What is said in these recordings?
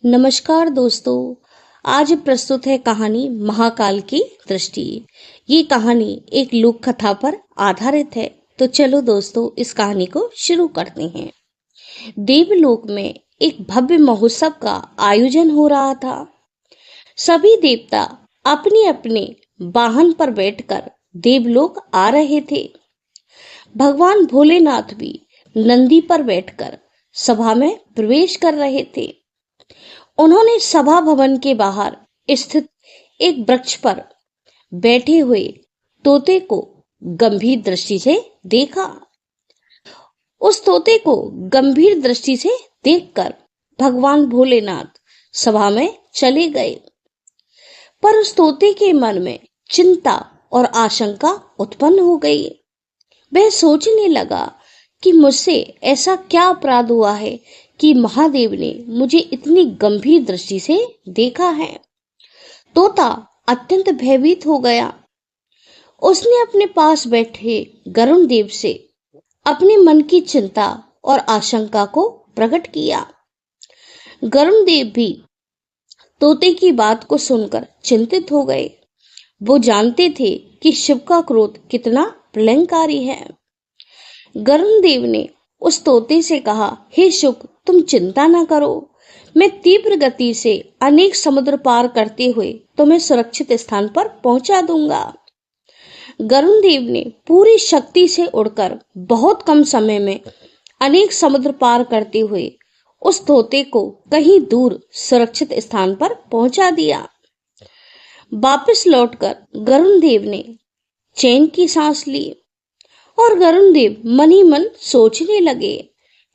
नमस्कार दोस्तों। आज प्रस्तुत है कहानी महाकाल की दृष्टि। ये कहानी एक लोक कथा पर आधारित है। तो चलो दोस्तों, इस कहानी को शुरू करते हैं। देवलोक में एक भव्य महोत्सव का आयोजन हो रहा था। सभी देवता अपने अपने वाहन पर बैठकर देवलोक आ रहे थे। भगवान भोलेनाथ भी नंदी पर बैठकर सभा में प्रवेश कर रहे थे। उन्होंने सभा भवन के बाहर स्थित एक वृक्ष पर बैठे हुए तोते को गंभीर दृष्टि से देखा। उस तोते को गंभीर दृष्टि से देखकर भगवान भोलेनाथ सभा में चले गए, पर उस तोते के मन में चिंता और आशंका उत्पन्न हो गई। वह सोचने लगा कि मुझसे ऐसा क्या अपराध हुआ है कि महादेव ने मुझे इतनी गंभीर दृष्टि से देखा है। तोता अत्यंत भयभीत हो गया। उसने अपने पास बैठे गरुण देव से अपने मन की चिंता और आशंका को प्रकट किया। गरुण देव भी तोते की बात को सुनकर चिंतित हो गए। वो जानते थे कि शिव का क्रोध कितना प्रलयंकारी है। गरुण देव ने उस तोते से कहा, हे शुक, तुम चिंता न करो। मैं तीव्र गति से अनेक समुद्र पार करते हुए तुम्हें सुरक्षित स्थान पर पहुंचा दूंगा। गरुण देव ने पूरी शक्ति से उड़कर बहुत कम समय में अनेक समुद्र पार करते हुए उस तोते को कहीं दूर सुरक्षित स्थान पर पहुंचा दिया। वापस लौटकर गरुण देव ने चैन की सांस ली और गरुण देव मन ही मन सोचने लगे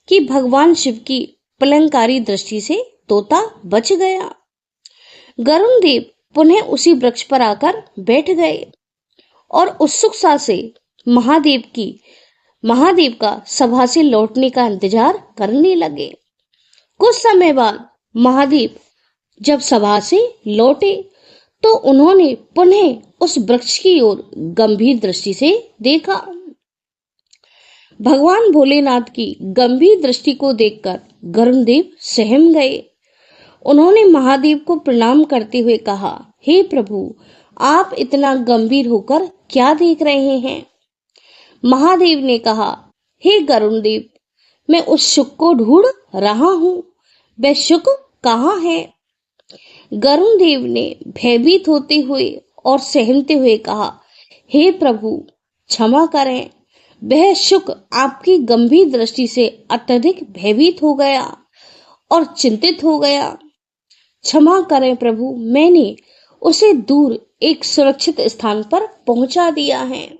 कि भगवान शिव की प्रलयंकारी दृष्टि से तोता बच गया। गरुण देव पुनः उसी वृक्ष पर आकर बैठ गए और उत्सुकता से महादेव का सभा से लौटने का इंतजार करने लगे। कुछ समय बाद महादेव जब सभा से लौटे तो उन्होंने पुनः उस वृक्ष की ओर गंभीर दृष्टि से देखा। भगवान भोलेनाथ की गंभीर दृष्टि को देखकर गरुण देव सहम गए। उन्होंने महादेव को प्रणाम करते हुए कहा, हे प्रभु, आप इतना गंभीर होकर क्या देख रहे हैं? महादेव ने कहा, हे गरुण देव, मैं उस शुक को ढूंढ रहा हूं। वह शुक कहाँ है? गरुण देव ने भयभीत होते हुए और सहमते हुए कहा, हे प्रभु, क्षमा करें। वह शुक आपकी गंभीर दृष्टि से अत्यधिक भयभीत हो गया और चिंतित हो गया। क्षमा करें प्रभु, मैंने उसे दूर एक सुरक्षित स्थान पर पहुंचा दिया है।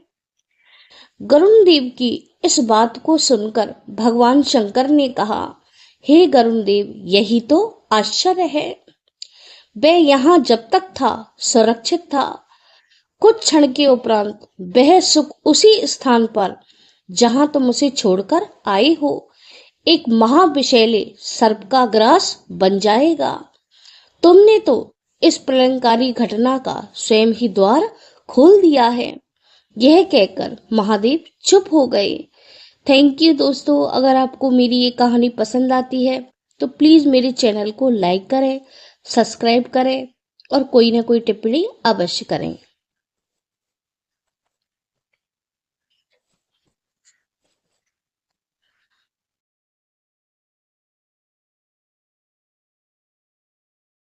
गरुण देव की इस बात को सुनकर भगवान शंकर ने कहा, हे गरुण देव, यही तो आश्चर्य है। वह यहाँ जब तक था सुरक्षित था। कुछ क्षण के उपरांत वह सुख उसी स्थान पर जहां तुम उसे छोड़कर आए हो एक महाविषैले सर्प का ग्रास बन जाएगा। तुमने तो इस प्रलयंकारी घटना का स्वयं ही द्वार खोल दिया है। यह कहकर महादेव चुप हो गए। थैंक यू दोस्तों। अगर आपको मेरी ये कहानी पसंद आती है तो प्लीज मेरे चैनल को लाइक करें, सब्सक्राइब करें और कोई ना कोई टिप्पणी अवश्य करें।